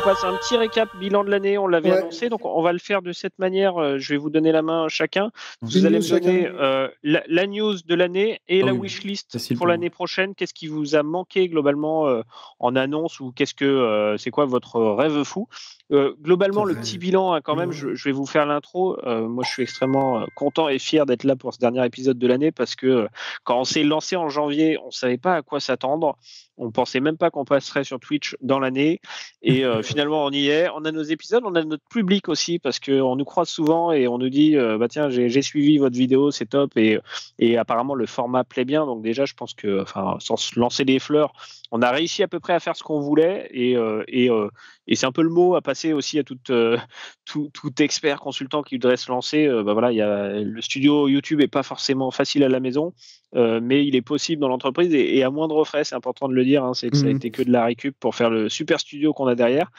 fasse un petit récap bilan de l'année. On l'avait annoncé, donc on va le faire de cette manière. Je vais vous donner la main chacun. Vous allez me donner la news de l'année et la wishlist pour l'année prochaine. Qu'est-ce qui vous a manqué globalement en annonce ou c'est quoi votre rêve fou? Globalement, le petit bilan, hein, quand même, je vais vous faire l'intro. Moi, je suis extrêmement content et fier d'être là pour ce dernier épisode de l'année parce que quand on s'est lancé en janvier, on savait pas à quoi s'attendre. On pensait même pas qu'on passerait sur Twitch dans l'année. Et finalement, on y est. On a nos épisodes, on a notre public aussi parce qu'on nous croise souvent et on nous dit tiens, j'ai suivi votre vidéo, c'est top. Et apparemment, le format plaît bien. Donc, déjà, je pense que, sans se lancer des fleurs, on a réussi à peu près à faire ce qu'on voulait. Et c'est un peu le mot à passer aussi à tout expert consultant qui voudrait se lancer. Le studio YouTube est pas forcément facile à la maison, mais il est possible dans l'entreprise et à moindre frais. C'est important de le dire. Hein, c'est que ça a été que de la récup pour faire le super studio qu'on a derrière.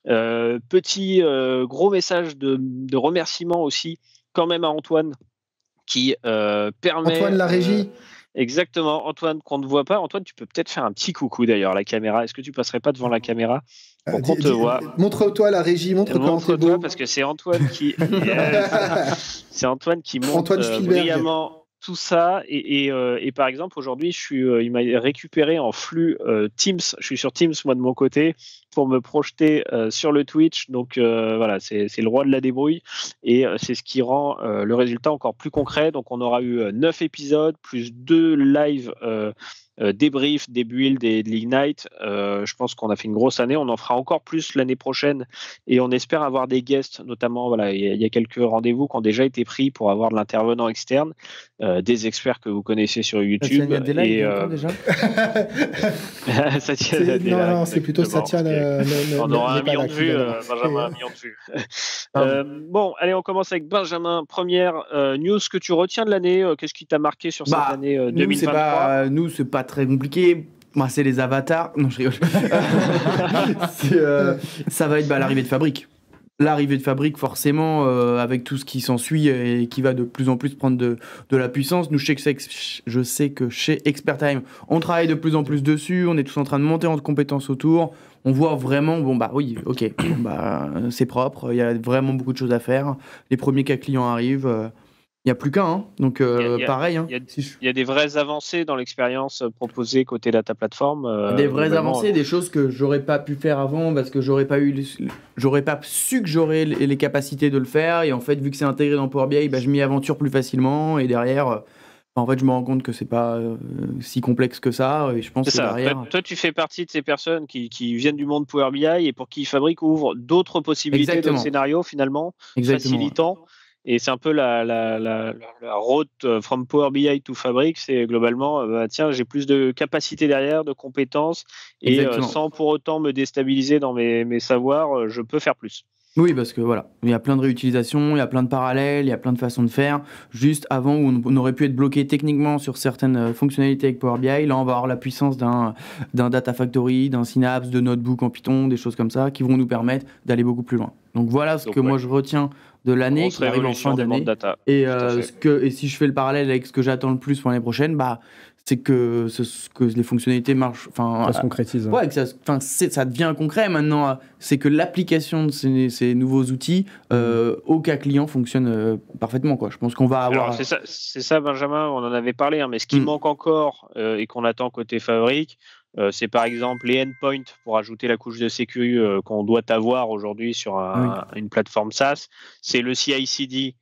Gros message de remerciement aussi quand même à Antoine qui permet. Antoine, la régie. Exactement, Antoine, qu'on ne voit pas. Antoine, tu peux peut-être faire un petit coucou d'ailleurs à la caméra. Est-ce que tu passerais pas devant la caméra pour qu'on te voit? Montre-toi la régie, montre-toi parce que c'est Antoine qui c'est Antoine qui montre brillamment tout ça et par exemple aujourd'hui il m'a récupéré en flux Teams. Je suis sur Teams moi de mon côté pour me projeter sur le Twitch. Donc voilà, c'est le roi de la débrouille et c'est ce qui rend le résultat encore plus concret. Donc on aura eu 9 épisodes plus 2 lives débrief, des builds et de l'Ignite. Je pense qu'on a fait une grosse année. On en fera encore plus l'année prochaine et on espère avoir des guests, notamment. Voilà, il y a quelques rendez-vous qui ont déjà été pris pour avoir de l'intervenant externe, des experts que vous connaissez sur YouTube. Il y a des lives déjà. Non, c'est plutôt Satya. On aura 1 million de vues, Benjamin, 1 million de vues. Bon, allez, on commence avec Benjamin. Première news que tu retiens de l'année. Qu'est-ce qui t'a marqué sur cette année 2023? Nous, c'est pas très compliqué. Moi, c'est les avatars. Non, je rigole. Ça va être l'arrivée de Fabric. L'arrivée de Fabric, forcément, avec tout ce qui s'ensuit et qui va de plus en plus prendre de la puissance. Nous, je sais que chez Expert Time, on travaille de plus en plus dessus. On est tous en train de monter en compétences autour. On voit vraiment, c'est propre. Il y a vraiment beaucoup de choses à faire. Les premiers cas clients arrivent. Il n'y a plus qu'un, hein. Donc pareil. Hein. Il y a des vraies avancées dans l'expérience proposée côté data platform. Des vraies avancées, des choses que j'aurais pas pu faire avant parce que j'aurais pas su que j'aurais les capacités de le faire. Et en fait, vu que c'est intégré dans Power BI, je m'y aventure plus facilement. Et derrière, en fait, je me rends compte que c'est pas si complexe que ça. Et je pense que derrière. Toi, tu fais partie de ces personnes qui viennent du monde Power BI et pour qui Fabric ouvre d'autres possibilités de scénario finalement, facilitant. Et c'est un peu la road from Power BI to Fabric, c'est globalement, tiens, j'ai plus de capacité derrière, de compétences, et sans pour autant me déstabiliser dans mes savoirs, je peux faire plus. Oui, parce que voilà, il y a plein de réutilisations, il y a plein de parallèles, il y a plein de façons de faire. Juste avant, où on aurait pu être bloqué techniquement sur certaines fonctionnalités avec Power BI, là, on va avoir la puissance d'un Data Factory, d'un Synapse, de Notebook en Python, des choses comme ça, qui vont nous permettre d'aller beaucoup plus loin. Donc voilà ce que moi je retiens de l'année qui arrive en fin d'année. Et si je fais le parallèle avec ce que j'attends le plus pour l'année prochaine, c'est que les fonctionnalités marchent. Ça se concrétise. Ouais, que ça devient concret maintenant. C'est que l'application de ces nouveaux outils au cas client fonctionne parfaitement, quoi. Je pense qu'on va avoir. Alors, c'est ça, Benjamin, on en avait parlé, hein, mais ce qui manque encore et qu'on attend côté Fabric, c'est par exemple les endpoints pour ajouter la couche de sécu qu'on doit avoir aujourd'hui sur une plateforme SaaS. C'est le CI/CD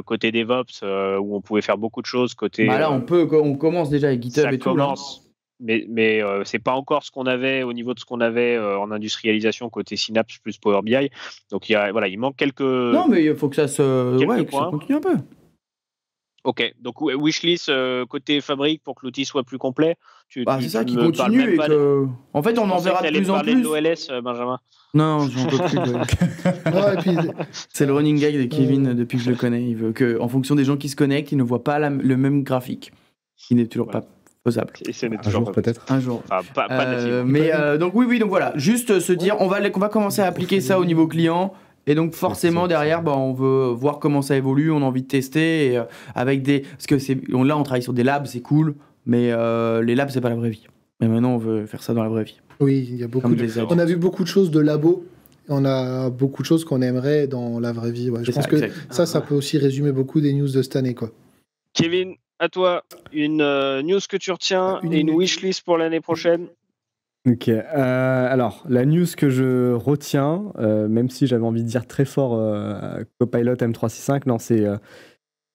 côté DevOps où on pouvait faire beaucoup de choses. Côté, là, on commence déjà avec GitHub et tout. Mais c'est pas encore ce qu'on avait au niveau de ce qu'on avait en industrialisation côté Synapse plus Power BI. Donc il manque quelques. Non, mais il faut que ça continue un peu. Ok, donc wishlist côté Fabric pour que l'outil soit plus complet. C'est ça qui continue et que. En fait, on en verra de plus en plus. De l'OLS, Benjamin. Non, j'en peux plus. C'est le running gag de Kevin depuis que je le connais. Il veut que, en fonction des gens qui se connectent, il ne voit pas le même graphique, qui n'est toujours pas faisable. Et un jour peut-être. Un jour. Pas natif. Mais donc donc voilà, juste se dire, on va commencer à appliquer ça au niveau client. Et donc forcément derrière, on veut voir comment ça évolue, on a envie de tester et, avec parce que là on travaille sur des labs, c'est cool, mais les labs c'est pas la vraie vie. Mais maintenant on veut faire ça dans la vraie vie. Oui, il y a beaucoup on a vu beaucoup de choses de labos on a beaucoup de choses qu'on aimerait dans la vraie vie. Ouais. Je pense que ça peut aussi résumer beaucoup des news de cette année, quoi. Kevin, à toi, une news que tu retiens et une wishlist pour l'année prochaine. Ok, alors la news que je retiens, même si j'avais envie de dire très fort Copilot M365, non, c'est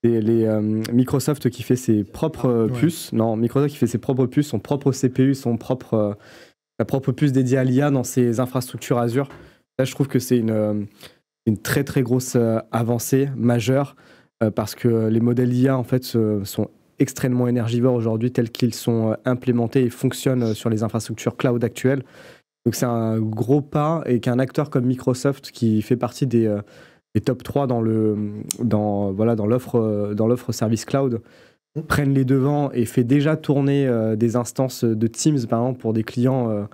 les Microsoft qui fait ses propres puces. Non, Microsoft qui fait ses propres puces, son propre CPU, sa propre puce dédiée à l'IA dans ses infrastructures Azure. Là, je trouve que c'est une très très grosse avancée majeure parce que les modèles IA en fait sont extrêmement énergivores aujourd'hui tels qu'ils sont implémentés et fonctionnent sur les infrastructures cloud actuelles. Donc c'est un gros pas et qu'un acteur comme Microsoft qui fait partie des top 3 dans l'offre service cloud prennent les devants et fait déjà tourner des instances de Teams par exemple pour des clients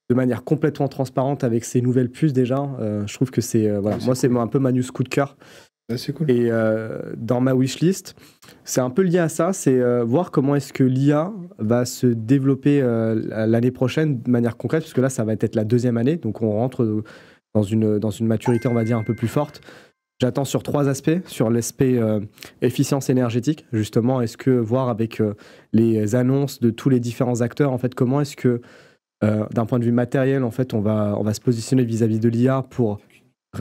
de manière complètement transparente avec ces nouvelles puces déjà. Je trouve que c'est c'est un peu ma news coup de cœur. C'est cool. Et dans ma wishlist, c'est un peu lié à ça, c'est voir comment est-ce que l'IA va se développer l'année prochaine de manière concrète, parce que là, ça va être la 2e année, donc on rentre dans une maturité, on va dire, un peu plus forte. J'attends sur 3 aspects, sur l'aspect efficience énergétique, justement, est-ce que voir avec les annonces de tous les différents acteurs, en fait, comment est-ce que, d'un point de vue matériel, en fait, on va se positionner vis-à-vis de l'IA pour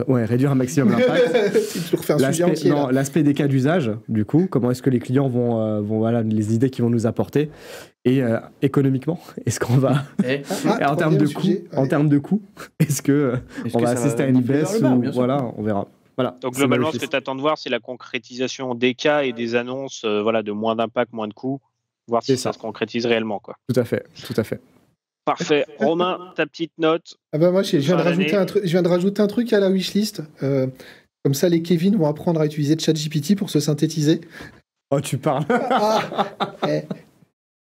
réduire un maximum l'impact. L'aspect des cas d'usage, du coup, comment est-ce que les clients vont les idées qu'ils vont nous apporter, et économiquement, est-ce qu'on va en termes de coût, est-ce qu'on va assister à une baisse ou on verra. Voilà. Donc globalement, ce que tu attends de voir, c'est la concrétisation des cas et des annonces de moins d'impact, moins de coûts, voir si ça se concrétise réellement, quoi. Tout à fait. Parfait. Romain, ta petite note. Moi, je viens de rajouter un truc à la wishlist. Comme ça, les Kevin vont apprendre à utiliser ChatGPT pour se synthétiser. Oh, tu parles.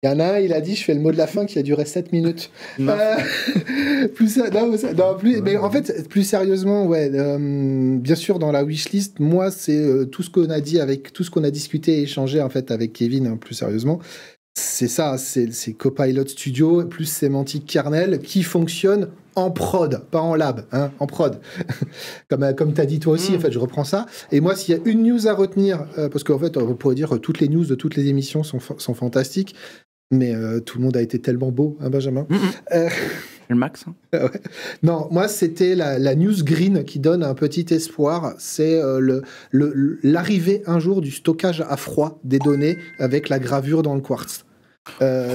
Il y en a un, il a dit, je fais le mot de la fin qui a duré 7 minutes. Mais en fait, plus sérieusement, bien sûr, dans la wishlist, moi, c'est tout ce qu'on a dit tout ce qu'on a discuté et échangé en fait avec Kevin, plus sérieusement. C'est ça, c'est Copilot Studio plus Semantic Kernel qui fonctionne en prod, pas en lab, en prod. comme tu as dit toi aussi, en fait, je reprends ça. Et moi, s'il y a une news à retenir, parce qu'en fait, on pourrait dire toutes les news de toutes les émissions sont fantastiques, mais tout le monde a été tellement beau, Benjamin. Le max. Non, moi, c'était la news green qui donne un petit espoir. C'est l'arrivée un jour du stockage à froid des données avec la gravure dans le quartz.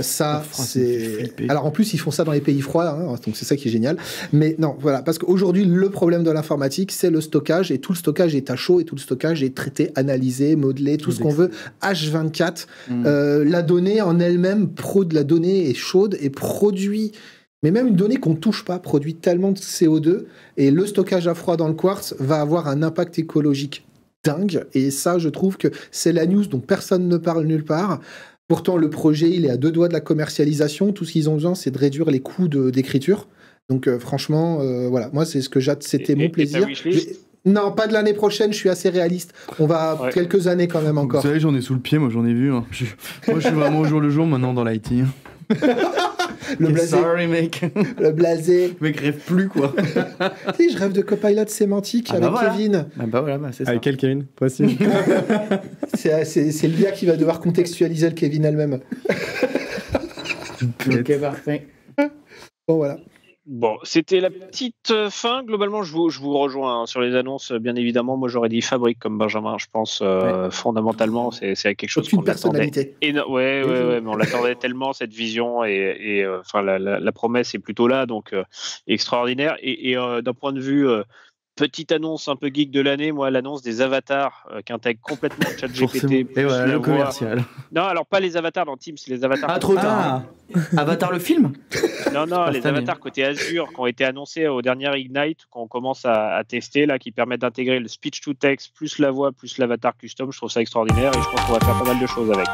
C'est... Alors en plus ils font ça dans les pays froids, donc c'est ça qui est génial. Mais non, voilà, parce qu'aujourd'hui le problème de l'informatique c'est le stockage, et tout le stockage est à chaud, et tout le stockage est traité, analysé, modelé, tout ce qu'on veut H24. La donnée en elle-même, la donnée est chaude et produit, mais même une donnée qu'on ne touche pas, produit tellement de CO2, et le stockage à froid dans le quartz va avoir un impact écologique dingue, et ça je trouve que c'est la news dont personne ne parle nulle part. Pourtant, le projet, il est à 2 doigts de la commercialisation. Tout ce qu'ils ont besoin, c'est de réduire les coûts d'écriture. Donc, franchement, voilà. Moi, c'est ce que c'était mon plaisir. Non, pas de l'année prochaine. Je suis assez réaliste. On va quelques années quand même encore. Vous savez, j'en ai sous le pied. Moi, j'en ai vu. Moi, je suis vraiment au jour le jour maintenant dans l'IT. Le blasé. Sorry, mec. Le blasé. Le mec rêve plus, quoi. Si, je rêve de Copilot sémantique avec Kevin. C'est ça. Avec quel Kevin? Possible. C'est l'IA qui va devoir contextualiser le Kevin elle-même. Ok, parfait. Bon, voilà. Bon, c'était la petite fin. Globalement, je vous rejoins sur les annonces, bien évidemment. Moi, j'aurais dit fabrique comme Benjamin. Je pense fondamentalement, c'est quelque chose qu'on personnalité. Ouais, mais on l'attendait tellement, cette vision, et la promesse est plutôt là, donc extraordinaire. Et d'un point de vue petite annonce un peu geek de l'année, moi, l'annonce des avatars qui intègrent complètement ChatGPT. Et voilà, le commercial. Non, alors pas les avatars dans Teams, c'est les avatars. Ah, trop tard. Avatar le film? Non, les avatars côté Azure qui ont été annoncés au dernier Ignite, qu'on commence à tester, là, qui permettent d'intégrer le speech to text, plus la voix, plus l'avatar custom. Je trouve ça extraordinaire et je pense qu'on va faire pas mal de choses avec.